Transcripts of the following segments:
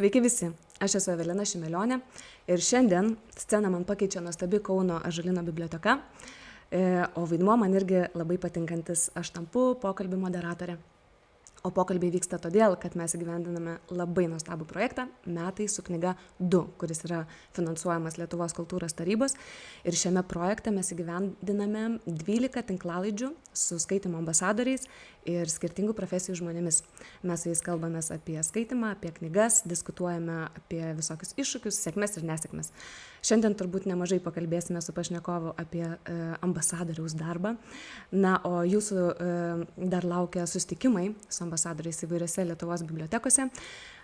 Sveiki visi, aš esu Evelina Šimelionė ir šiandien sceną man pakeičia nuostabi Kauno Ąžuolyno biblioteka, o vaidmuo man irgi labai patinkantis, aš tampu pokalbių moderatorė. O pokalbiai vyksta todėl, kad mes įgyvendiname labai nuostabų projektą Metai su knyga 2, kuris yra finansuojamas Lietuvos kultūros tarybos. Ir šiame projekte mes įgyvendiname 12 tinklalaidžių su skaitymo ambasadoriais ir skirtingų profesijų žmonėmis. Mes su jais kalbamės apie skaitymą, apie knygas, diskutuojame apie visokius iššūkius, sėkmes ir nesėkmes. Šiandien turbūt nemažai pakalbėsime su pašnekovu apie ambasadoriaus darbą. Na, o jūsų dar laukia susitikimai su ambasadoriais įvairiose Lietuvos bibliotekose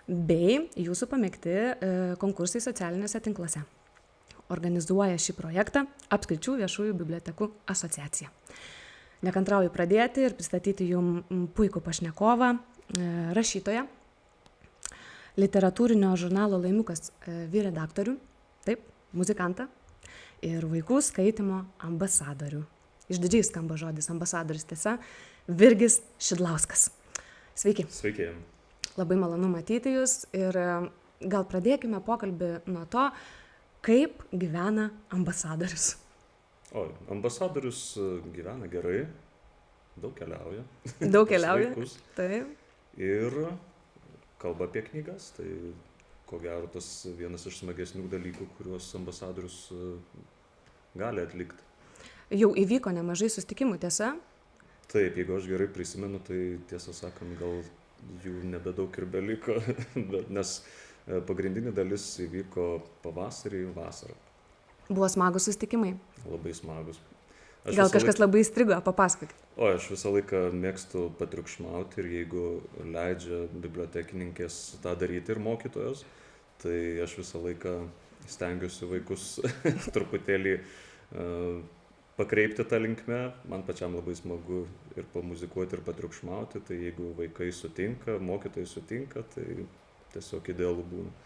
bei jūsų pamėgti konkursai socialiniuose tinkluose. Organizuoja šį projektą Apskričių viešųjų bibliotekų asociacija. Nekantrauju pradėti ir pristatyti jums puikų pašnekovą, rašytoją, literatūrinio žurnalo Laimiukas vyredaktorių, taip, muzikantą ir vaikų skaitymo ambasadorių. Išdidžiai skamba žodis ambasadorius, tiesa, Virgis Šidlauskas. Sveiki. Sveiki. Labai malonu matyti jūs ir gal pradėkime pokalbį nuo to, kaip gyvena ambasadorius. Ambasadorius gyvena gerai, daug keliauja. Daug keliauja, taip. Ir kalba apie knygas, tai ko gero tas vienas iš smagesnių dalykų, kuriuos ambasadorius gali atlikti. Jau įvyko nemažai susitikimų, tiesa? Taip, jeigu aš gerai prisimenu, tai tiesą sakant, gal jų nebedaug ir beliko, nes pagrindinė dalis įvyko pavasarį, vasarą. Buvo smagus susitikimai? Labai smagus. Gal kažkas labai įstrigo, papasakokit. Aš visą laiką mėgstu patriukšmauti ir jeigu leidžia bibliotekininkės tą daryti ir mokytojos, tai aš visą laiką stengiuosi vaikus truputėlį pakreipti tą linkmę. Man pačiam labai smagu ir pamuzikuoti, ir patriukšmauti, tai jeigu vaikai sutinka, mokytojai sutinka, tai tiesiog idealu būna.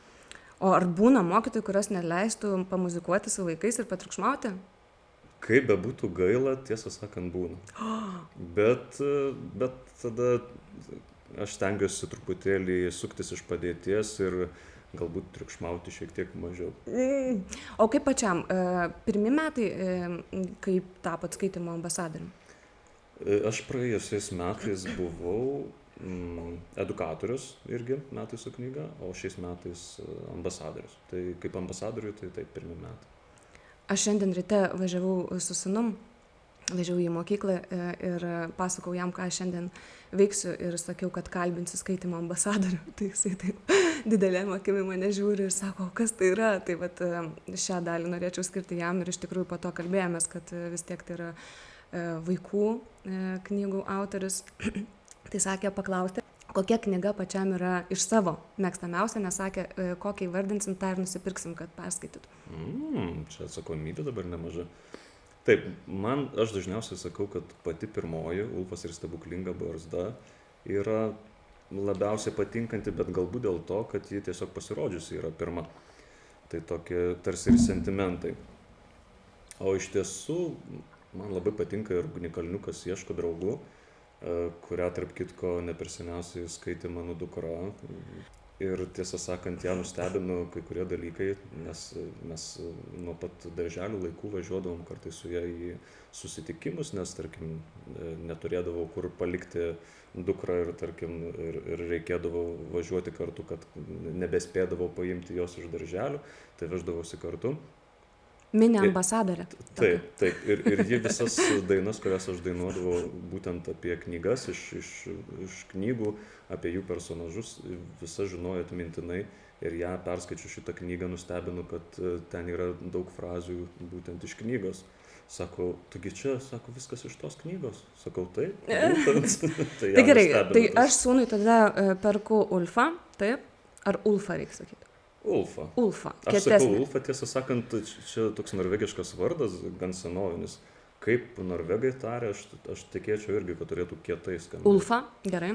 O ar būna mokytojų, kurios neleistų pamuzikuoti su vaikais ir patriukšmauti? Kaip bebūtų gaila, tiesą sakant, būna. Bet tada aš stengiuosi truputėlį suktis iš padėties ir galbūt triukšmauti šiek tiek mažiau. O kaip pačiam, pirmi metai, kaip tapot skaitymo ambasadorium? Aš praėjusiais metais buvau edukatorius irgi Metai su knyga, o šiais metais ambasadorius. Tai kaip ambasadoriui, tai taip, pirmi metai. Aš šiandien ryte važiavau su sūnum, važiavau į mokyklą ir pasakau jam, ką aš šiandien veiksiu ir sakiau, kad kalbinsiu skaitymo ambasadorių. Tai jisai taip didelėm akimi mane žiūri ir sako, kas tai yra. Tai vat šią dalį norėčiau skirti jam ir iš tikrųjų po to kalbėjomės, kad vis tiek tai yra vaikų knygų autorius. Tai sakė paklausti, kokia knyga pačiam yra iš savo mėgstamiausia, nes sakė, kokią įvardinsim, tą ir nusipirksim, kad perskaitytų. Čia atsakomybė dabar nemaža. Taip, aš dažniausiai sakau, kad pati pirmoji, Ulfas ir stebuklinga barzda, yra labiausiai patinkanti, bet galbūt dėl to, kad ji tiesiog pasirodžiusi yra pirma. Tai tokie tarsi ir sentimentai. O iš tiesų, man labai patinka ir Ugnikalniukas ieško draugų, kurią, tarp kitko, ne per seniausiai skaitė mano dukra. Ir tiesą sakant, ją nustebino kai kurie dalykai, nes mes nuo pat darželių laikų važiuodavom kartais su ją į susitikimus, nes, tarkim, neturėdavau kur palikti dukrą ir, tarkim, ir reikėdavo važiuoti kartu, kad nebespėdavau paimti jos iš darželių, tai veždavausi kartu. Mini ambasadorė. Taip. Ir ji visas dainas, kurias aš dainuodavau būtent apie knygas, iš knygų, apie jų personažus, visas žinojo atmintinai. Ir ją perskaičiu šitą knygą nustebinu, kad ten yra daug frazių būtent iš knygos. Sako, taigi čia, sako, viskas iš tos knygos. Sakau, taip. Tai gerai, tai aš sūnui tada perku Ulfą, taip? Ar Ulfą reikia sakyti? Ulfa. Aš sakau Ulfa, tiesą sakant, čia toks norvegiškas vardas, gan senovinis. Kaip norvegai tarė, aš tikėčiau irgi, kad turėtų kietai skambėti. Ulfa, gerai.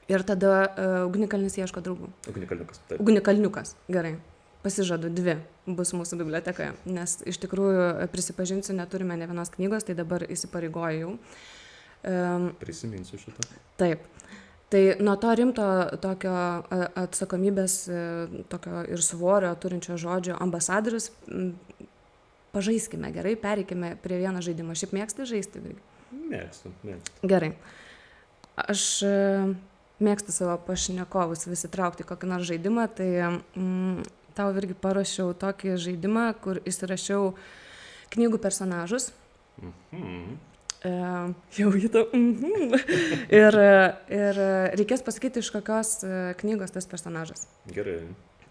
Ir tada Ugnikalnis ieško draugų. Ugnikalniukas, taip. Ugnikalniukas, gerai. Pasižadu, 2 bus mūsų bibliotekoje, nes iš tikrųjų, prisipažinsiu, neturime ne vienos knygos, tai dabar įsipareigoju jau. Prisiminsiu šitą. Taip. Tai nuo to rimto tokio atsakomybės, tokio ir svorio turinčio žodžio ambasadorius, pažaiskime gerai, pereikime prie vieno žaidimo. Šiaip mėgsti žaisti? Mėgstu. Gerai. Aš mėgstu savo pašnekovus visi traukti kokį nors žaidimą, tai tau irgi paruošiau tokį žaidimą, kur įsirašiau knygų personažus. Jau įto. Ir reikės pasakyti, iš kokios knygos tas personažas. Gerai.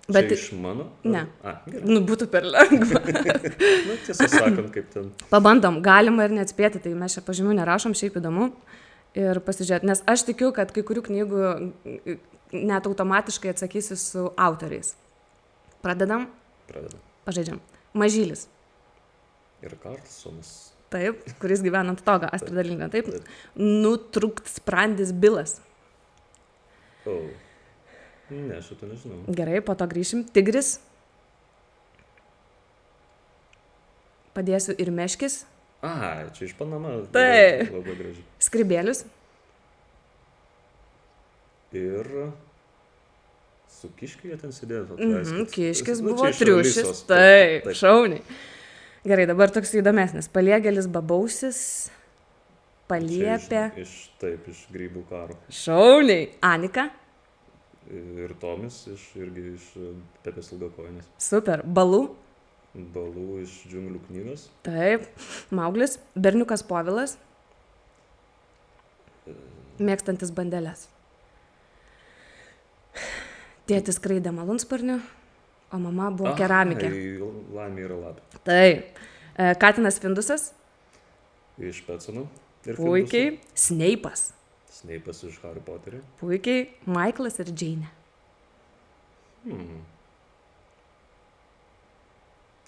Bet čia iš mano? Ne. Gerai. Būtų per lengva. Tiesą sakant, kaip ten. Pabandom, galima ir neatspėti, tai mes čia pažymių nerašom, šiaip įdomu. Ir pasižiūrėti, nes aš tikiu, kad kai kurių knygų net automatiškai atsakysiu su autoriais. Pradedam? Pradedam. Pažaidžiam. Mažylis. Ir Karlsonas. Taip, kuris gyvena ant stogo, Astrida Lindgren, taip. Nutrūkt sprandis Bilas. Ne, šito nežinau. Gerai, po to grįšim. Tigris. Padėsiu ir Meškis. Čia iš Panama. Taip. Labai gražiai. Skribėlius. Ir su Kiškiu jie ten sėdėjo. Kiškis buvo triušis. Taip, šauniai. Gerai, dabar toks įdomesnis. Paliegėlis Babausis. Paliepė. Iš Grybų karo. Šauniai. Anika. Ir Tomis irgi iš Pepės Ilgakojinės. Super. Balų. Balų iš Džiunglių knygos. Taip. Mauglis. Berniukas Povilas. Mėgstantis bandeles. Tėtis skraidė malūnsparniu, o mama buvo keramikė. Laimė yra lapė. Taip. Katinas Findusas. Iš Petsono. Puikiai. Sneipas. Sneipas iš Harry Potterio. Puikiai. Maiklas ir Džeinė.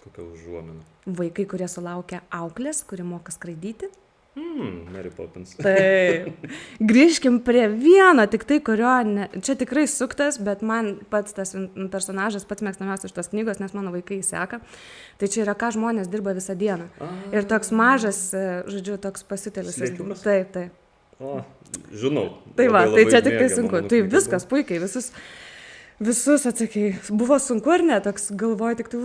Kokia užuomina. Vaikai, kurie sulaukia auklės, kuri moka skraidyti. Mary Poppins. Taip. Grįžkim prie vieno, tik tai, kurio, čia tikrai suktas, bet man pats tas personažas, pats mėgstamiausias iš tos knygos, nes mano vaikai seka. Tai čia yra, ką žmonės dirba visą dieną. Ir toks mažas, žodžiu, toks pasitelis. Slėpimas? Taip. Žinau. Tai va, tai čia tik tai sunku. Tai viskas puikiai, visus atsakei. Buvo sunku ar ne? Toks galvoju tik tai,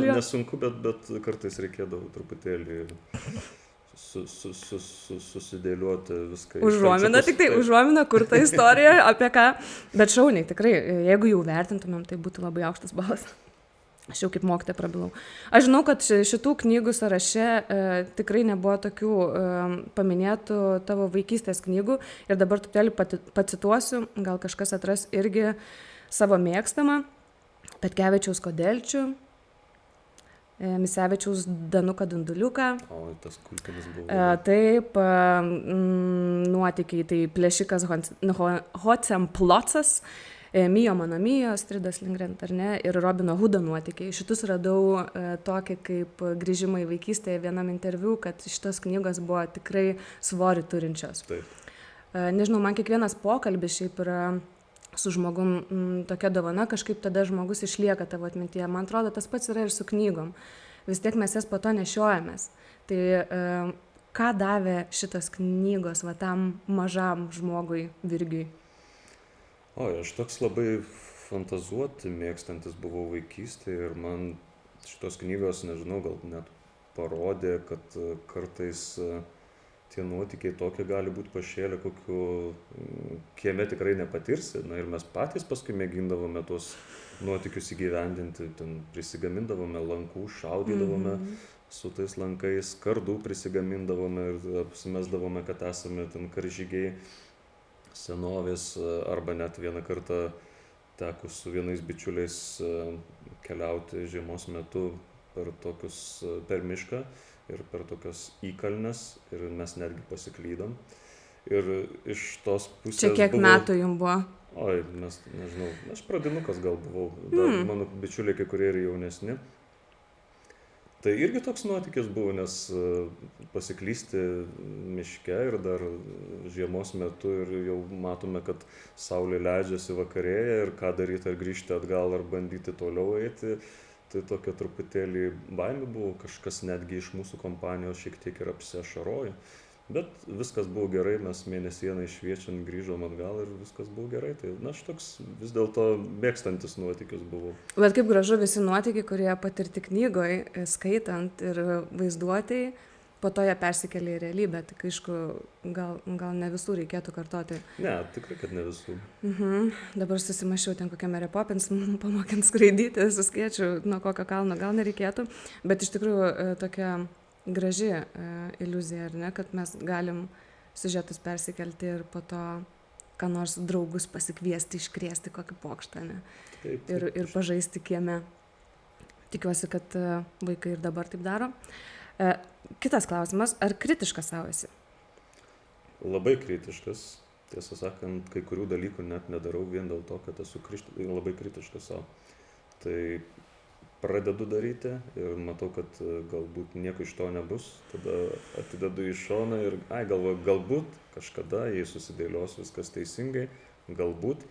nesunku, bet kartais reikėdavo truputėlį susidėlioti viską. Užuomina, tik tai užuomina, kur ta istorija, apie ką. Bet šauniai, tikrai, jeigu jau vertintumėm, tai būtų labai aukštas balas. Aš jau kaip mokytoja prabilau. Aš žinau, kad šitų knygų sąraše tikrai nebuvo tokių paminėtų tavo vaikystės knygų. Ir dabar truputėlį pacituosiu, gal kažkas atras irgi savo mėgstamą. Petkevičiaus Kodelčių. Misevičiaus Danuką Dunduliuką. Tas kultinis buvo. Taip, nuotykiai, tai Plėšikas Hocemplocas, Mijo mano Mijo, Astridos Lindgren, ar ne, ir Robino Hudo nuotykiai. Šitus radau tokį kaip grįžimą į vaikystėje vienam interviu, kad šitos knygos buvo tikrai svorį turinčios. Taip. Nežinau, man kiekvienas pokalbis šiaip yra su žmogum tokia dovana, kažkaip tada žmogus išlieka tavo atmintyje. Man atrodo, tas pats yra ir su knygom. Vis tiek mes jas po to nešiojamės. Tai ką davė šitas knygos va tam mažam žmogui, Virgiui? Aš toks labai fantazuoti mėgstantis buvau vaikystėje ir man šitos knygos, nežinau, gal net parodė, kad kartais tie nuotykiai tokie gali būti pašėlę, kokiu kieme tikrai nepatirsi. Ir mes patys paskui mėgindavome tuos nuotykius įgyvendinti, ten prisigamindavome lankų, šaudydavome su tais lankais, kardų prisigamindavome ir apsimesdavome, kad esame ten karžygiai senovės, arba net vieną kartą teko su vienais bičiuliais keliauti žiemos metu per mišką ir per tokias įkalnes ir mes netgi pasiklydom. Ir iš tos pusės Čia kiek metų jums buvo? Mes, nežinau, aš pradinukas gal buvau, dar mano bičiuliai kai kurie ir jaunesni. Tai irgi toks nuotykis buvo, nes pasiklysti miške ir dar žiemos metu ir jau matome, kad saulė leidžiasi vakarėja ir ką daryti, ar grįžti atgal, ar bandyti toliau eiti. Tai tokia truputėlį baimė buvo, kažkas netgi iš mūsų kompanijos šiek tiek ir apsiašarojo. Bet viskas buvo gerai, mes mėnesieną išviečiant grįžom atgal ir viskas buvo gerai. Tai na, aš toks vis dėlto mėgstantis nuotykius buvau. Bet kaip gražu visi nuotykiai, kurie patirti knygoj, skaitant ir vaizduotėjai, po to jie persikėlė į realybę. Tik aišku, gal ne visų reikėtų kartoti. Ne, tikrai, kad ne visų. Dabar susimašiau ten kokią Mary Poppins pamokint skraidyti, suskiečiau, nuo kokio kalno gal nereikėtų. Bet iš tikrųjų tokia graži iliuzija, ar ne, kad mes galim siužetus persikelti ir po to ką nors draugus pasikviesti, iškrėsti kokį pokštą, ne? Taip. Ir pažaisti kieme. Tikiuosi, kad vaikai ir dabar taip daro. Kitas klausimas, ar kritiškas savo esi? Labai kritiškas. Tiesą sakant, kai kurių dalykų net nedarau vien dėl to, kad esu labai kritiškas savo. Tai pradedu daryti ir matau, kad galbūt nieko iš to nebus. Tada atidedu į šoną ir galvoju, galbūt kažkada, jei susidėlios viskas teisingai, galbūt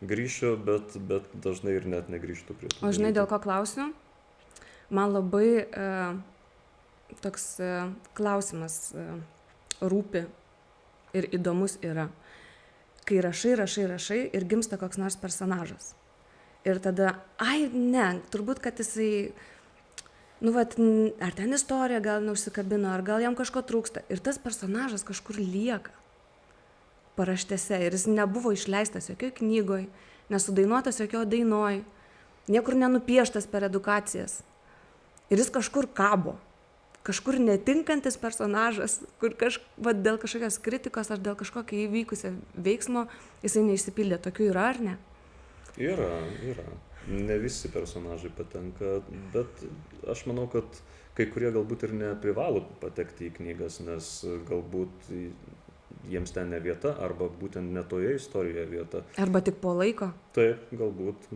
grįšiu, bet dažnai ir net negrįžtu prie to. O žinai, dėl ko klausiu? Man labai toks klausimas rūpi ir įdomus yra, kai rašai ir gimsta koks nors personažas. Ir tada, ne, turbūt, kad jisai, ar ten istorija gal neužsikabino, ar gal jam kažko trūksta. Ir tas personažas kažkur lieka paraštėse ir jis nebuvo išleistas jokioj knygoj, nesudainuotas jokioj dainoj, niekur nenupieštas per edukacijas. Ir jis kažkur kabo. Kažkur netinkantis personažas, kur dėl kažkokios kritikos ar dėl kažkokio įvykusio veiksmo jisai neišsipildė. Tokių yra, ar ne? Yra. Ne visi personažai patenka, bet aš manau, kad kai kurie galbūt ir neprivalo patekti į knygas, nes galbūt jiems ten ne vieta, arba būtent ne toje istorijoje vieta. Arba tik po laiko. Taip, galbūt.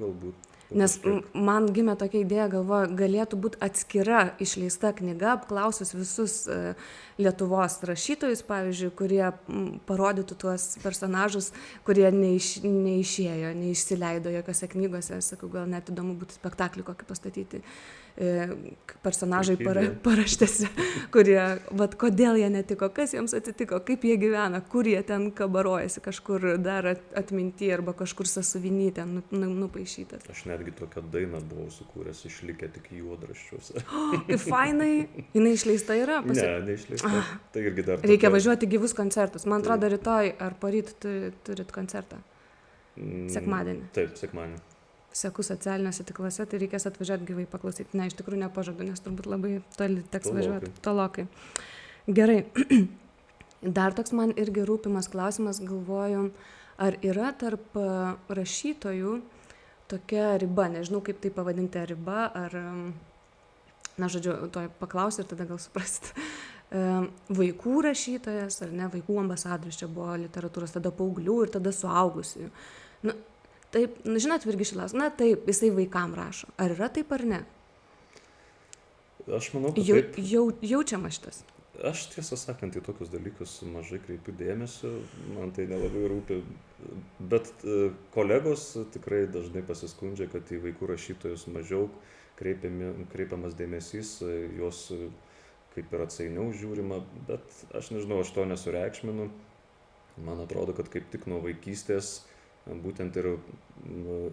Nes man gimė tokia idėja, galvoju, galėtų būti atskira išleista knyga, apklausus visus Lietuvos rašytojus, pavyzdžiui, kurie parodytų tuos personažus, kurie neišėjo, neišsileido jokiose knygose. Sakau, gal net įdomu būtų spektaklį kokį pastatyti. Personažai paraštėse, kurie, kodėl jie netiko, kas jiems atsitiko, kaip jie gyvena, kur jie ten kabarojasi, kažkur dar atminty arba kažkur sąsiuviny ten nupaišytas. Aš netgi tokią dainą buvau sukūręs, išlikę tik juodraščiuose. Tai fainai, jinai išleista yra? Ne, neišleista. Tai irgi dar reikia važiuoti gyvus koncertus. Man atrodo, rytoj ar poryt turit koncertą? Sekmadienį. Taip, sekmadienį. Seku socialiniuose tinkluose, tai reikės atvažiuoti gyvai paklausyti. Ne, iš tikrųjų nepažadu, nes turbūt labai toli teks važiuoti. Tolokai. Gerai. Dar toks man irgi rūpimas klausimas, galvoju, ar yra tarp rašytojų tokia riba, nežinau kaip tai pavadinti, riba, ar, to paklausiu ir tada gal suprasit. Vaikų rašytojas, ar ne, vaikų ambasadorius, čia buvo literatūros, tada paauglių ir tada suaugusių. Taip, žinot, Virgišilas, taip, jisai vaikam rašo. Ar yra taip ar ne? Aš manau, kad taip. Jaučiama šitas. Aš tiesą sakant, į tokius dalykus mažai kreipiu dėmesio, man tai nelabai rūpi. Bet kolegos tikrai dažnai pasiskundžia, kad į vaikų rašytojus mažiau kreipiamas dėmesys, jos kaip ir atsainiau žiūrima, bet aš nežinau, aš to nesureikšminu. Man atrodo, kad kaip tik nuo vaikystės būtent ir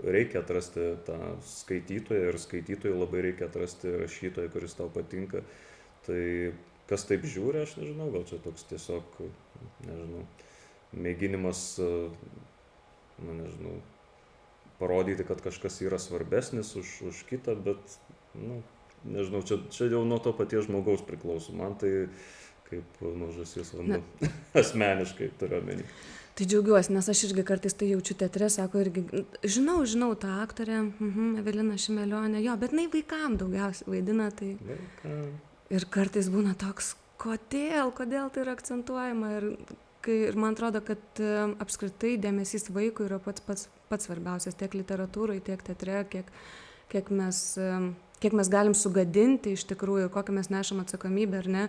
reikia atrasti tą skaitytoją ir skaitytojui labai reikia atrasti rašytoją, kuris tau patinka. Tai kas taip žiūri, aš nežinau, gal čia toks tiesiog, mėginimas, parodyti, kad kažkas yra svarbesnis už kitą, bet, nežinau, čia jau nuo to paties žmogaus priklauso. Man tai kaip nuo žąsies vanduo, asmeniškai turiu omeny. Tai džiaugiuosi, nes aš irgi kartais tai jaučiu teatre, sako irgi, žinau tą aktorę, Evelina Šimelionė, bet jinai vaikam daugiausiai vaidina, tai... Ir kartais būna toks, kodėl tai yra akcentuojama. Ir man atrodo, kad apskritai dėmesys vaikui yra pats svarbiausias tiek literatūrai, tiek teatre, kiek mes galim sugadinti iš tikrųjų, kokią mes nešam atsakomybę, ar ne,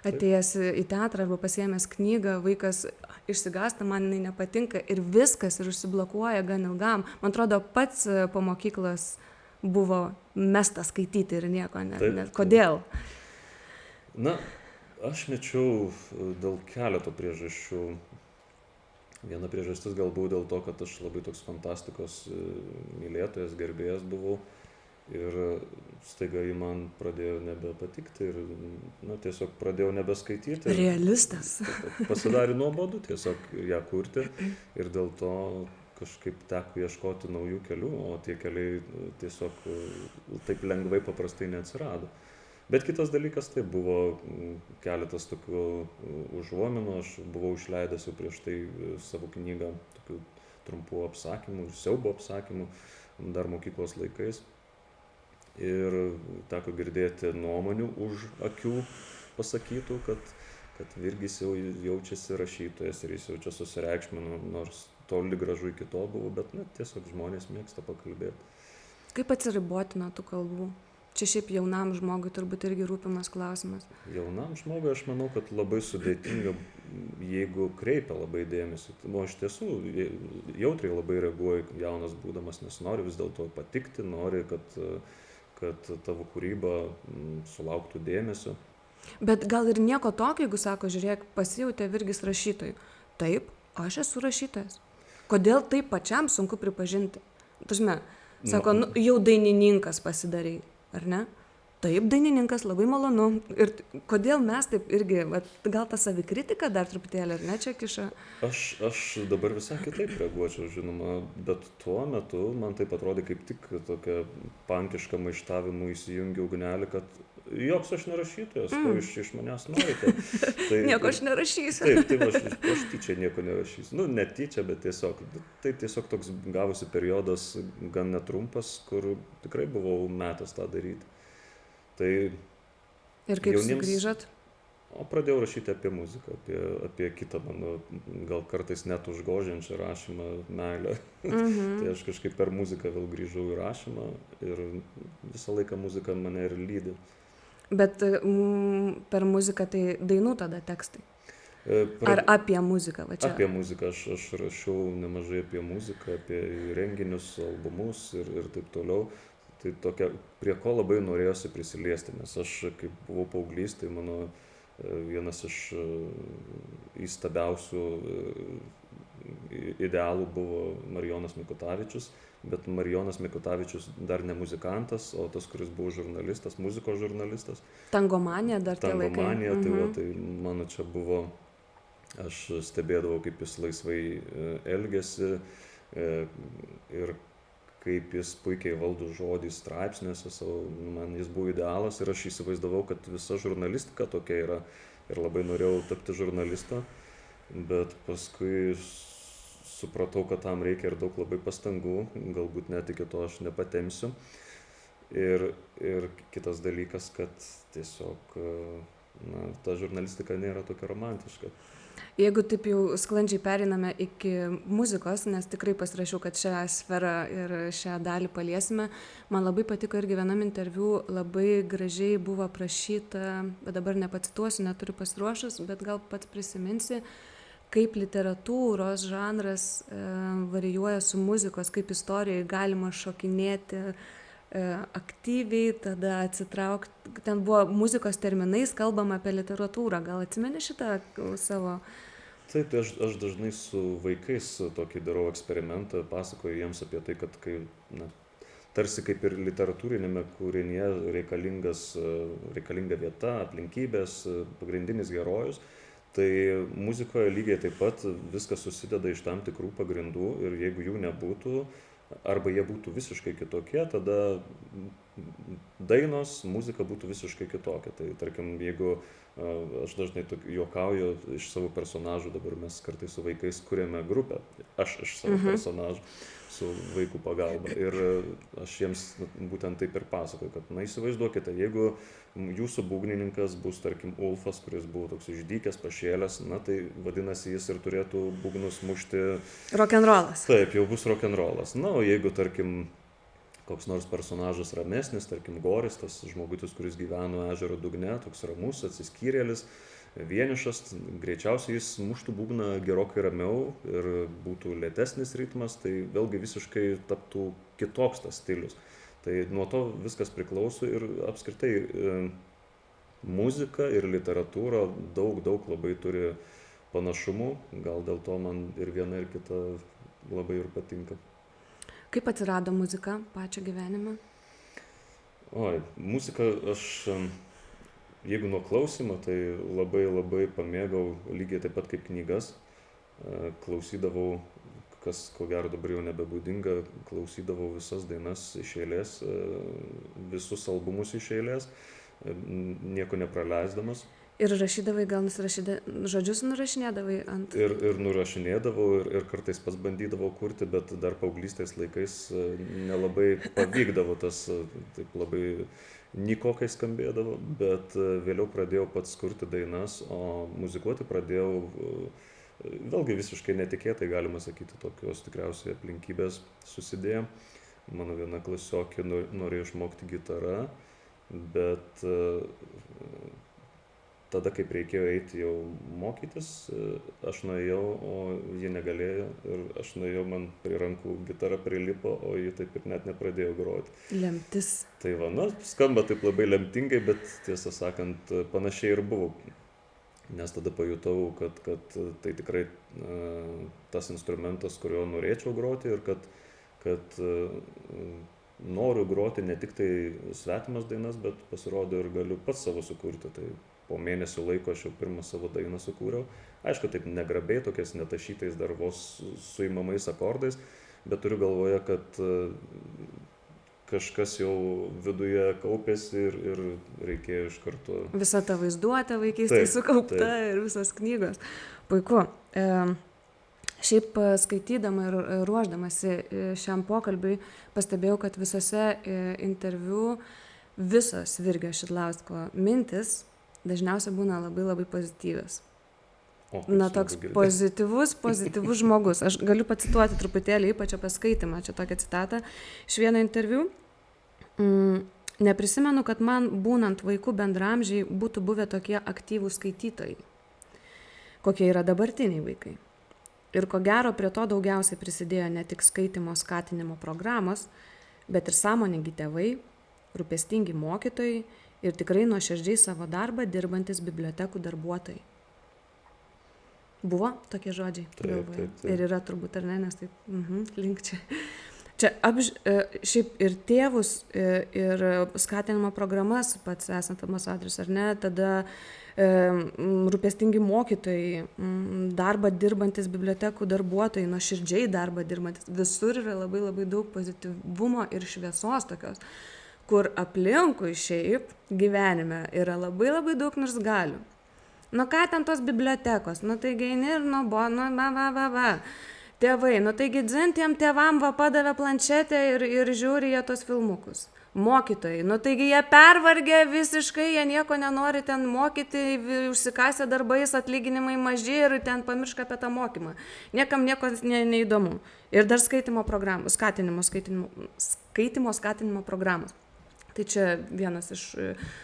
atėjęs į teatrą arba pasiėmęs knygą, vaikas išsigąsta, man jinai nepatinka ir viskas ir užsiblokuoja gan ilgam. Man atrodo, pats po mokyklos buvo mestas skaityti ir nieko, kodėl? Aš mečiau dėl keleto priežasčių. Viena priežastis galbūt dėl to, kad aš labai toks fantastikos mylėtojas, gerbėjas buvau ir staiga ji man pradėjo nebepatikti ir tiesiog pradėjau nebeskaityti. Realistas. Pasidarė nuobodu tiesiog ją kurti ir dėl to kažkaip teko ieškoti naujų kelių, o tie keliai tiesiog taip lengvai paprastai neatsirado. Bet kitas dalykas, tai buvo keletas tokių užuominų, aš buvau išleidęs jau prieš tai savo knygą tokių trumpų apsakymų, siaubo apsakymų dar mokyklos laikais. Ir teko girdėti nuomonių už akių pasakytų, kad Virgis jau jaučiasi rašytojas ir jis jau čia susireikšmino, nors toli gražu iki to buvo, bet tiesiog žmonės mėgsta pakalbėti. Kaip atsiriboti nuo tų kalbų? Čia šiaip jaunam žmogui turbūt irgi rūpimas klausimas. Jaunam žmogui aš manau, kad labai sudėtinga, jeigu kreipia labai dėmesį. O iš tiesų jautriai labai reaguoja jaunas būdamas, nes nori vis dėlto patikti, nori, kad tavo kūryba sulauktų dėmesio. Bet gal ir nieko tokio, jeigu sako, žiūrėk, pasijautė Virgis rašytojų. Taip, aš esu rašytojas. Kodėl taip pačiam sunku pripažinti? Tuosme, sako, jau dainininkas pasidarei. Ar ne? Taip, dainininkas, labai malonu. Ir kodėl mes taip irgi, gal ta savikritika dar truputėlį, ar ne, čia kiša? Aš dabar visai kitaip reaguočiau, žinoma, bet tuo metu man taip atrodė kaip tik tokia pankiška maištavimų įsijungia ugnelė, kad joks aš nerašytojas, ko jūs iš manęs norite. Tai, nieko aš nerašysiu. Taip, aš tyčia nieko nerašysiu. Ne tyčia, bet tiesiog. Tai tiesiog toks gavosi periodas gan netrumpas, kur tikrai buvau metęs tą daryti. Tai ir kaip sugrįžot? O pradėjau rašyti apie muziką, apie kitą mano gal kartais net užgožiančią rašymą meilę. Tai aš kažkaip per muziką vėl grįžau į rašymą ir visą laiką muzika mane ir lydi. Bet per muziką tai dainų tada tekstai? Ar apie muziką? Va čia? Apie muziką. Aš rašiau nemažai apie muziką, apie renginius, albumus ir taip toliau. Tai tokia, prie ko labai norėjosi prisiliesti, nes aš, kaip buvau paauglys, tai mano vienas iš įstabiausių idealų buvo Marijonas Mikutavičius, bet Marijonas Mikutavičius dar ne muzikantas, o tas, kuris buvo žurnalistas, muzikos žurnalistas. Tangomanija dar tie laikai. Tangomanija, tai mano čia buvo, aš stebėdavau, kaip jis laisvai elgėsi ir kaip jis puikiai valdo žodį straipsniuose, man jis buvo idealas ir aš įsivaizdavau, kad visa žurnalistika tokia yra ir labai norėjau tapti žurnalistą, bet paskui supratau, kad tam reikia ir daug labai pastangų, galbūt net iki to aš nepatempsiu. Ir kitas dalykas, kad tiesiog ta žurnalistika nėra tokia romantiška. Jeigu taip jau sklandžiai pereiname iki muzikos, nes tikrai pasirašiau, kad šią sferą ir šią dalį paliesime, man labai patiko irgi vienam interviu, labai gražiai buvo aprašyta, bet dabar nepacituosiu, neturiu pasiruošus, bet gal pats prisiminsi, kaip literatūros žanras varijuoja su muzikos, kaip istorijai galima šokinėti aktyviai, tada atsitraukti. Ten buvo muzikos terminais kalbama apie literatūrą. Gal atsimeni šitą savo? Taip, aš dažnai su vaikais tokį darau eksperimentą, pasakoju jiems apie tai, kad tarsi kaip ir literatūrinėme kūrinyje reikalinga vieta, aplinkybės, pagrindinis herojus, tai muzikoje lygiai taip pat viskas susideda iš tam tikrų pagrindų ir jeigu jų nebūtų, arba jie būtų visiškai kitokie, tada dainos, muzika būtų visiškai kitokia. Tai tarkim, jeigu aš dažnai juokauju iš savo personažų, dabar mes kartais su vaikais kuriame grupę, aš iš savo personažų su vaikų pagalba. Ir aš jiems būtent taip ir pasakoju, kad įsivaizduokite, jeigu jūsų būgnininkas bus, tarkim, Ulfas, kuris buvo toks išdykęs, pašėlęs, tai vadinasi, jis ir turėtų būgnus mušti. Rock'n'rollas. Taip, jau bus rock'n'rollas. O jeigu, tarkim, koks nors personažas ramesnis, tarkim, Goris, tas žmogutis, kuris gyveno ežero dugne, toks ramus, atsiskyrėlis, vienišas, greičiausiai jis muštų būgną gerokai ramiau ir būtų lėtesnis ritmas, tai vėlgi visiškai taptų kitoks tas stilius. Tai nuo to viskas priklauso ir apskritai muzika ir literatūra daug labai turi panašumų, gal dėl to man ir viena ir kita labai ir patinka. Kaip atsirado muzika pačio gyvenime? Oi, muzika aš, jeigu nuo klausimo, tai labai pamėgau, lygiai taip pat kaip knygas. Klausydavau, kas ko gero dabar jau nebebūdinga, klausydavau visas dainas iš eilės, visus albumus iš eilės, nieko nepraleisdamas. Ir rašydavai, gal žodžius nurašinėdavai ant... Ir nurašinėdavau, ir kartais pats bandydavau kurti, bet dar paauglystės laikais nelabai pavykdavo tas, taip labai nykokai skambėdavo, bet vėliau pradėjau pats kurti dainas, o muzikuoti pradėjau vėlgi visiškai netikėtai, galima sakyti, tokios tikriausiai aplinkybės susidėjo. Mano viena klasiokė norėjo išmokti gitarą, bet tada, kaip reikėjo eiti jau mokytis, aš nuėjau, o ji negalėjo, ir aš nuėjau, man prie rankų gitara prilipo, o ji taip ir net nepradėjo groti. Lemtis. Tai va, skamba taip labai lemtingai, bet tiesą sakant, panašiai ir buvo. Nes tada pajutau, kad tai tikrai tas instrumentas, kurio norėčiau groti, ir kad noriu groti ne tik tai svetimas dainas, bet pasirodo ir galiu pats savo sukurti. Tai po mėnesio laiko aš jau pirmą savo dainą sukūriau. Aišku, taip negrabiai, tokiais netašytais dar vos suimamais akordais, bet turiu galvoje, kad kažkas jau viduje kaupėsi ir reikėjo iš karto. Visa ta vaizduotė vaikystėje sukaupta taip. Ir visos knygos. Puiku. Šiaip skaitydama ir ruošdamasi šiam pokalbiui pastebėjau, kad visose interviu visos Virgio Šidlausko mintis dažniausiai būna labai pozityvios. Na, toks pozityvus žmogus. Aš galiu pacituoti truputėlį, ypač apie skaitimą, čia tokią citatą iš vieno interviu. Neprisimenu, kad man būnant vaikų bendramžiai būtų buvę tokie aktyvūs skaitytojai, kokie yra dabartiniai vaikai. Ir ko gero prie to daugiausiai prisidėjo ne tik skaitymo skatinimo programos, bet ir sąmoningi tėvai, rūpestingi mokytojai ir tikrai nuoširdžiai savo darbą dirbantis bibliotekų darbuotojai. Buvo tokie žodžiai? Taip. Ir yra turbūt, ar ne, nes taip, link čia. Čia šiaip ir tėvus, ir skatinimo programas pats esant ambasadorius, ar ne, tada rūpestingi mokytojai, darbą dirbantis bibliotekų darbuotojai, nuoširdžiai darbą dirbantis, visur yra labai daug pozityvumo ir šviesos tokios, kur aplinkui šiaip gyvenime yra labai daug nursgalių. Nu ką ten tos bibliotekos, nu taigi eini ir tėvai, nu taigi dzintiem tėvam padavė planšetę ir žiūri jie tos filmukus. Mokytojai, nu taigi jie pervargę visiškai, jie nieko nenori ten mokyti, užsikasę darbais, atlyginimai maži ir ten pamirška apie tą mokymą. Niekam nieko neįdomu. Ir dar skaitimo skatinimo programos. Tai čia vienas iš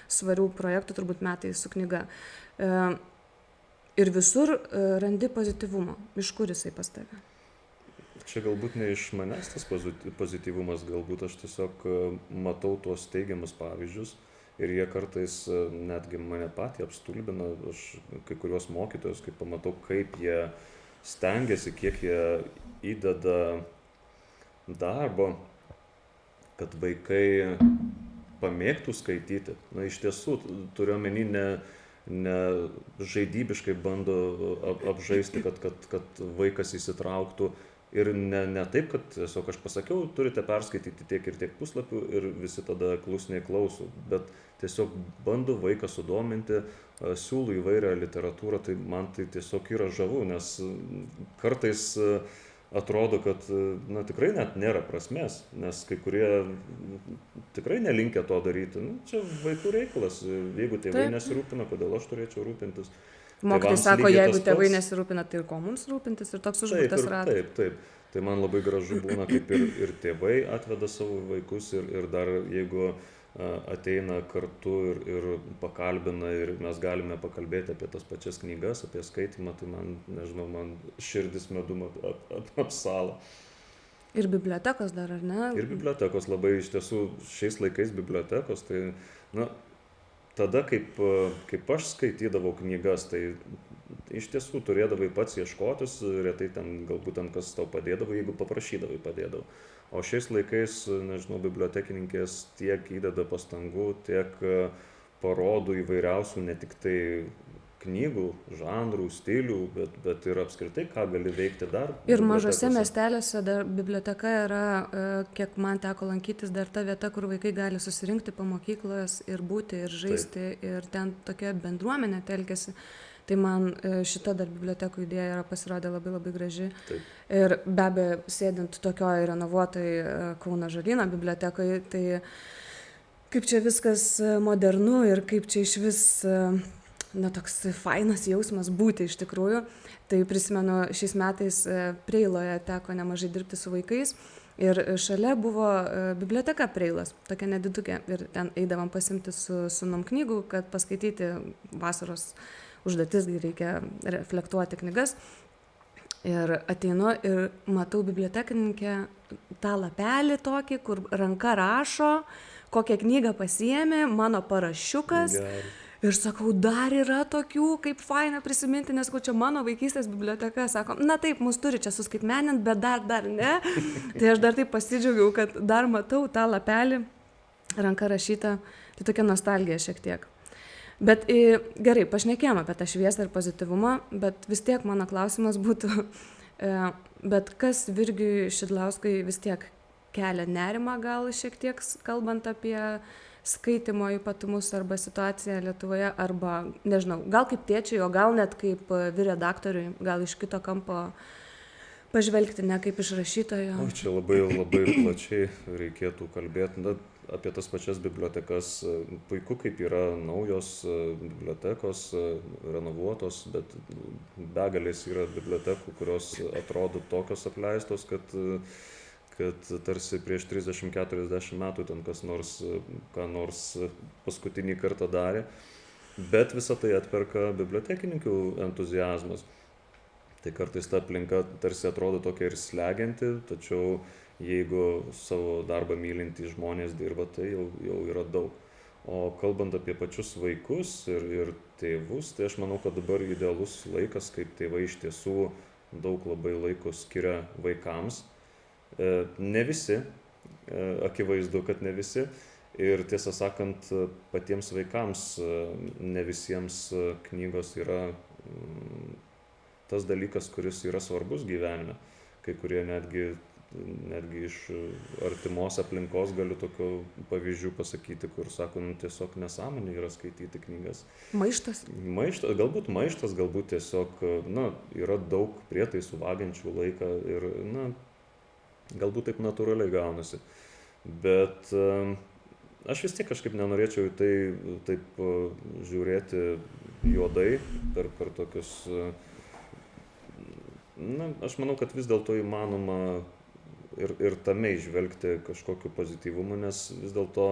svarių projektų, turbūt metai su knyga. Ir visur randi pozityvumo. Iš kur jisai pas tave? Čia galbūt ne iš manęs tas pozityvumas, galbūt aš tiesiog matau tuos teigiamus pavyzdžius ir jie kartais netgi mane patį apstulbina. Aš kai kuriuos mokytojus, kai pamatau, kaip jie stengiasi, kiek jie įdeda darbo, kad vaikai pamėgtų skaityti. Na, iš tiesų, turiu omeny ne žaidybiškai bando apžaisti, kad vaikas įsitrauktų ir ne taip, kad tiesiog aš pasakiau, turite perskaityti tiek ir tiek puslapių ir visi tada klusniai klauso, bet tiesiog bando vaiką sudominti, siūlo įvairią literatūrą, tai man tai tiesiog yra žavu, nes kartais atrodo, kad tikrai net nėra prasmės, nes kai kurie tikrai nelinkę to daryti. Čia vaikų reikalas, jeigu tėvai nesirūpina, kodėl aš turėčiau rūpintis. Mokytojai sako, jeigu tėvai nesirūpina, tai ir ko mums rūpintis, ir toks užburtas ratas. Taip. Tai man labai gražu būna, kaip ir tėvai atveda savo vaikus ir dar jeigu ateina kartu ir pakalbina ir mes galime pakalbėti apie tas pačias knygas, apie skaitymą, tai man širdis medum apsala. Ir bibliotekos dar, ar ne? Ir bibliotekos labai, iš tiesų, šiais laikais bibliotekos, tai, tada, kaip aš skaitydavau knygas, tai iš tiesų turėdavai pats ieškotis, retai ten galbūt ten kas tau padėdavo, jeigu paprašydavai padėdavo. O šiais laikais, nežinau, bibliotekininkės tiek įdeda pastangų, tiek parodo įvairiausių ne tik tai knygų, žanrų, stilių, bet ir apskritai, ką gali veikti dar. Ir mažose miesteliuose dar biblioteka yra, kiek man teko lankytis, dar ta vieta, kur vaikai gali susirinkti po mokyklos ir būti, ir žaisti, ir ten tokia bendruomenė telkėsi. Tai man šita dar bibliotekų idėja yra pasirodė labai labai graži. Taip. Ir be abejo, sėdint tokioj renovuotoj Kauno Ąžuolyno bibliotekoje, tai kaip čia viskas modernu ir kaip čia iš vis toks fainas jausmas būti iš tikrųjų. Tai prisimenu, šiais metais Preiloje teko nemažai dirbti su vaikais ir šalia buvo biblioteka Preilos, tokia nedidukė, ir ten eidavom pasimti su sūnum knygų, kad paskaityti vasaros užduotis, reikia reflektuoti knygas. Ir ateinu ir matau bibliotekininkę tą lapelį tokį, kur ranka rašo, kokią knygą pasiėmė, mano parašiukas. Ir sakau, dar yra tokių, kaip faina prisiminti, nes čia mano vaikystės biblioteka. Sako, na taip, mus turi čia suskaitmenint, bet dar ne. Tai aš dar taip pasidžiaugiau, kad dar matau tą lapelį, ranka rašytą. Tai tokia nostalgija šiek tiek. Bet gerai, pašnekėjom apie tą šviesą ir pozityvumą, bet vis tiek mano klausimas būtų, bet kas Virgiui Šidlauskui vis tiek kelia nerimą gal šiek tiek, kalbant apie skaitimo ypatumus arba situaciją Lietuvoje, arba, nežinau, gal kaip tėčiui, o gal net kaip vyredaktoriui, gal iš kito kampo pažvelgti, ne kaip iš rašytojo. O čia labai labai plačiai reikėtų kalbėti. Na, apie tas pačias bibliotekas, puiku, kaip yra naujos bibliotekos, renovuotos, bet begalės yra bibliotekų, kurios atrodo tokios apleistos, kad tarsi prieš 30-40 metų ten kas nors, ką nors paskutinį kartą darė, bet visą tai atperka bibliotekininkų entuziazmas. Tai kartais ta aplinka tarsi atrodo tokia ir slegianti, tačiau jeigu savo darbą mylintys žmonės dirba, tai jau yra daug. O kalbant apie pačius vaikus ir tėvus, tai aš manau, kad dabar idealus laikas, kaip tėvai iš tiesų daug labai laiko skiria vaikams. Ne visi, akivaizdu, kad ne visi. Ir tiesą sakant, patiems vaikams ne visiems knygos yra tas dalykas, kuris yra svarbus gyvenime. Kai kurie netgi iš artimos aplinkos galiu tokių pavyzdžių pasakyti, kur sako, tiesiog nesąmonė yra skaityti knygas. Maištas? Maištas, galbūt tiesiog, yra daug prietaisų vagiančių laiką ir, galbūt taip natūraliai gaunasi. Bet aš vis tiek kažkaip nenorėčiau į tai taip žiūrėti juodai per tokius. Aš manau, kad vis dėlto įmanoma ir tame įžvelgti kažkokiu pozityvumu, nes vis dėlto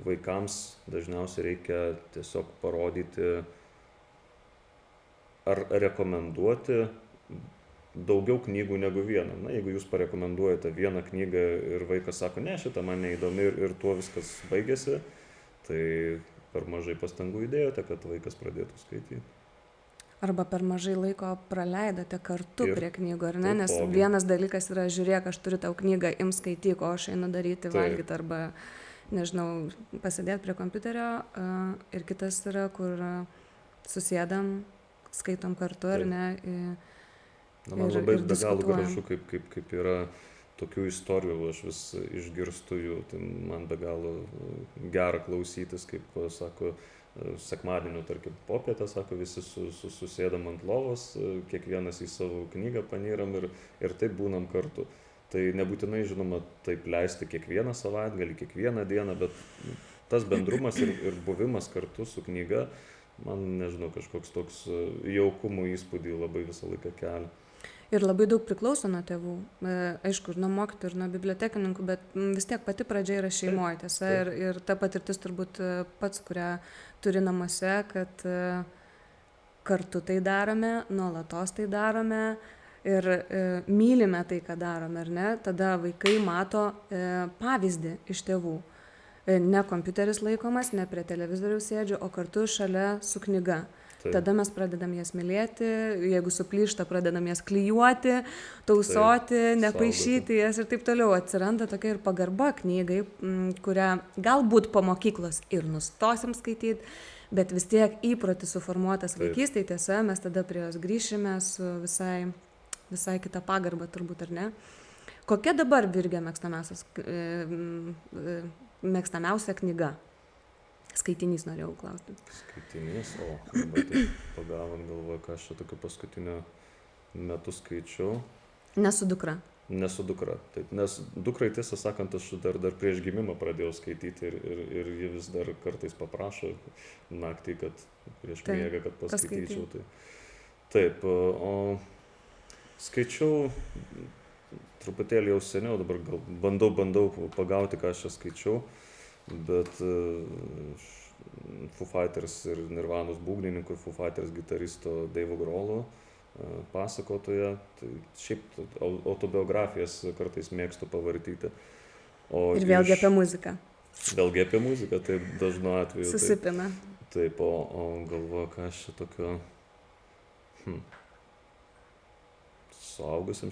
vaikams dažniausiai reikia tiesiog parodyti ar rekomenduoti daugiau knygų negu vieną. Jeigu jūs parekomenduojate vieną knygą ir vaikas sako, ne, šitą man neįdomi ir tuo viskas baigėsi, tai per mažai pastangų įdėjote, kad vaikas pradėtų skaityti. Arba per mažai laiko praleidote kartu prie knygų, ar ne? Nes vienas dalykas yra, žiūrėk, aš turiu tau knygą, im skaityk, o aš einu daryti, valgyti arba, nežinau, pasidėti prie kompiuterio. Ir kitas yra, kur susėdam, skaitom kartu, ar ne? Man labai be galo gražu, kaip yra tokių istorijų, aš vis išgirstu jų, tai man be galo gera klausytis, kaip sako, sekmadienio, tarkim, popietę, sako, visi susėdam ant lovos, kiekvienas į savo knygą panyram ir taip būnam kartu. Tai nebūtinai, žinoma, taip leisti kiekvieną savaitgalį, kiekvieną dieną, bet tas bendrumas ir buvimas kartu su knyga, man, nežinau, kažkoks toks jaukumo įspūdį labai visą laiką kelia. Ir labai daug priklauso nuo tėvų, aišku, ir nuo mokytojų, ir nuo bibliotekininkų, bet vis tiek pati pradžia yra šeimoje, tiesa, ir ta patirtis turbūt pats, kurią turi namuose, kad kartu tai darome, nuolatos tai darome ir mylime tai, ką darome, ar ne, tada vaikai mato pavyzdį iš tėvų. ne kompiuteris laikomas, ne prie televizoriaus sėdžiu, o kartu šalia su knyga. Taip. Tada mes pradedam jas mylėti, jeigu suplyšta, pradedam jas klijuoti, tausoti, nepaišyti jas ir taip toliau. Atsiranda tokia ir pagarba knygai, kurią galbūt po mokyklos ir nustosim skaityti, bet vis tiek įprotis suformuotas vaikystėje, tiesa, mes tada prie jos grįšime su visai kita pagarba turbūt, ar ne? Kokia dabar Virgio mėgstamiausia knyga? Skaitinys norėjau klausti. Skaitinys, dabar tai pagavant galvoju, ką aš čia tokio paskutinio metu skaičiau. Nesu dukra. Nesu dukra, taip, nes dukrai, tiesą sakant, aš dar prieš gimimą pradėjau skaityti ir ji vis dar kartais paprašo naktį, kad prieš miegą, kad paskaityčiau. Tai. Taip, o skaičiau truputėlį jau seniau, dabar gal bandau pagauti, ką aš čia skaičiau. Bet Foo Fighters ir Nirvanos būgnininkų, Foo Fighters gitaristo Dave'o Grohlo pasakotoje, tai šiaip autobiografijas kartais mėgstu pavartyti. Ir vėlgi apie muziką. Vėlgi apie muziką, tai dažnu atveju. Susipina. Taip, o galvoju, ką aš čia tokio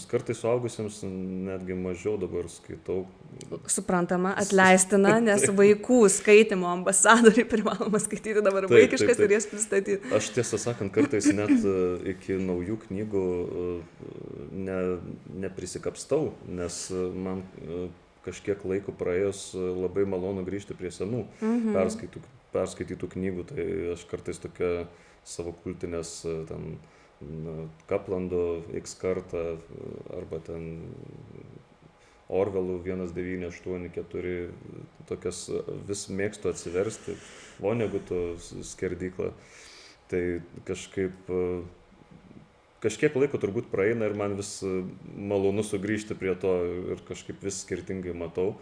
kartais suaugusiems netgi mažiau dabar skaitau. Suprantama, atleistina, nes vaikų skaitimo ambasadoriai privaloma skaityti dabar vaikiškas ir jas pristatyti. Aš tiesą sakant, kartais net iki naujų knygų neprisikapstau, nes man kažkiek laiko praėjus labai malonu grįžti prie senų perskaitytų knygų, tai aš kartais tokia savo kultinės ten Kaplando X kartą arba ten Orvelų 1984 tokias vis mėgstu atsiversti, Voneguto Skerdyklą. Tai kažkiek laiko turbūt praeina ir man vis malonu sugrįžti prie to ir kažkaip vis skirtingai matau.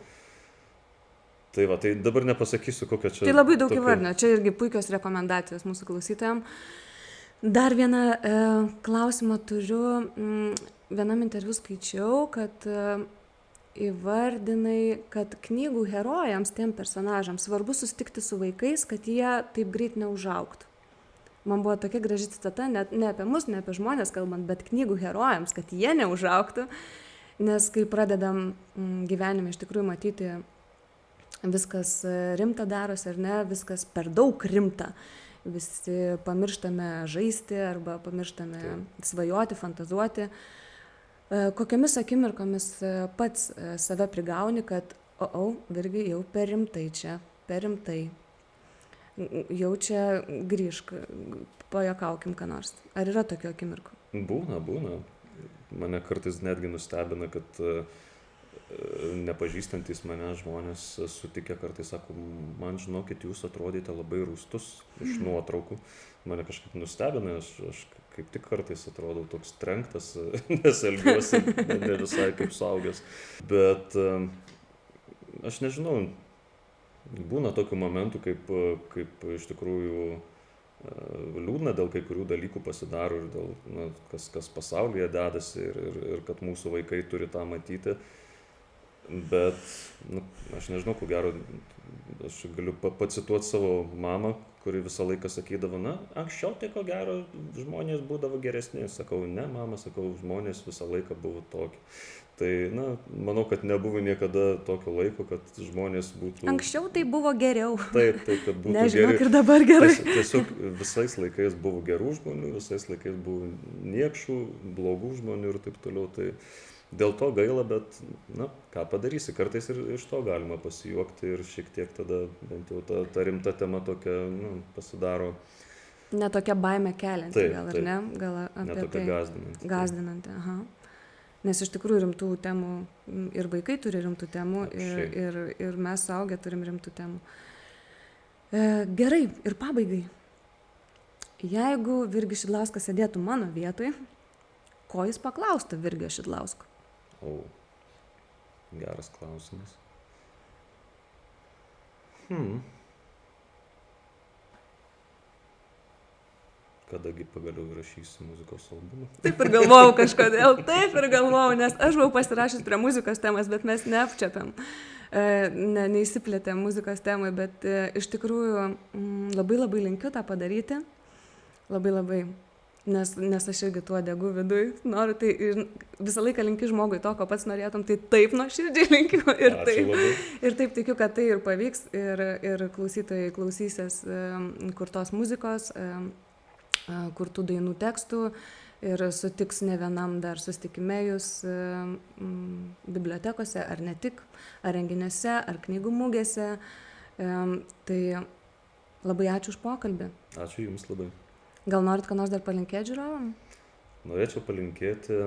Tai va, tai dabar nepasakysiu, kokia čia... Tai labai daug įvardino, čia irgi puikios rekomendacijos mūsų klausytojams. Dar vieną klausimą turiu. Vienam interviu skaičiau, kad įvardinai, kad knygų herojams, tiem personažams svarbu susitikti su vaikais, kad jie taip greit neužaugtų. Man buvo tokia graži citata, ne apie mus, ne apie žmonės kalbant, bet knygų herojams, kad jie neužaugtų, nes kai pradedam gyvenime iš tikrųjų matyti, viskas rimta darosi ar ne, viskas per daug rimta. Visi pamirštame žaisti arba pamirštame svajoti, fantazuoti. Kokiamis akimirkomis pats save prigauni, kad Virgi jau per rimtai čia, per rimtai. Jau čia grįžk, pajuokaukim ką nors. Ar yra tokių akimirkų? Būna. Mane kartais netgi nustebina, kad nepažįstantys mane žmonės sutikę kartais sako, man žinokit, jūs atrodėte labai rūstus iš nuotraukų. Mane kažkaip nustebina, aš kaip tik kartais atrodau toks trenktas, nes elgiuosi ne visai kaip suaugęs. Bet aš nežinau, būna tokių momentų, kaip iš tikrųjų liūdna dėl kai kurių dalykų pasidaro ir dėl kas pasaulyje dedasi ir kad mūsų vaikai turi tą matyti. Bet, aš nežinau, ko gero, aš galiu pacituoti savo mamą, kuri visą laiką sakydavo, anksčiau tai ko gero žmonės būdavo geresni. Sakau, ne, mama, žmonės visą laiką buvo tokie. Tai, manau, kad nebuvo niekada tokio laiko, kad žmonės būtų... Anksčiau tai buvo geriau. Taip, kad būtų Nežinau, ir dabar gerai. Tiesiog visais laikais buvo gerų žmonių, visais laikais buvo niekšų, blogų žmonių ir taip toliau. Tai dėl to gaila, bet, ką padarysi, kartais ir iš to galima pasijuokti ir šiek tiek tada bent jau ta rimta tema tokia, pasidaro. Ne tokia baimė kelianti, gal ar ne? Gal apie ne tokia gąsdinanti. Gąsdinanti, aha. Nes iš tikrųjų rimtų temų, ir vaikai turi rimtų temų, ir mes suaugę turim rimtų temų. Gerai, ir pabaigai. Jeigu Virgis Šidlauskas sėdėtų mano vietoj, ko jis paklaustų Virgio Šidlausko? Geras klausimas. Kadagi pagaliau įrašysiu muzikos albumą? Taip ir galvojau kažkodėl, nes aš buvau pasirašęs prie muzikos temas, bet mes neapčiapiam. neįsiplėtė muzikos temai, bet iš tikrųjų labai labai linkiu tą padaryti. Labai labai. Nes aš irgi tuo degu viduj noriu, tai visą laiką linkiu žmogui to, ko pats norėtum, tai taip nuoširdžiai linkiu ir taip tikiu, kad tai ir pavyks ir klausytojai klausysis kurtos muzikos, kurtų dainų tekstų ir sutiks ne vienam dar susitikime jūs bibliotekose ar ne tik, ar renginiuose, ar knygų mugėse. Tai labai ačiū už pokalbį. Ačiū Jums labai. Gal norit ką nors dar palinkėti žiūrovam? Norėčiau palinkėti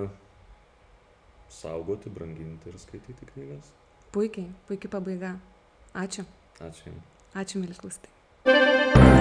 saugoti, branginti ir skaityti knygas. Puikiai pabaiga. Ačiū. Ačiū Jums. Ačiū, mieli klausytojai.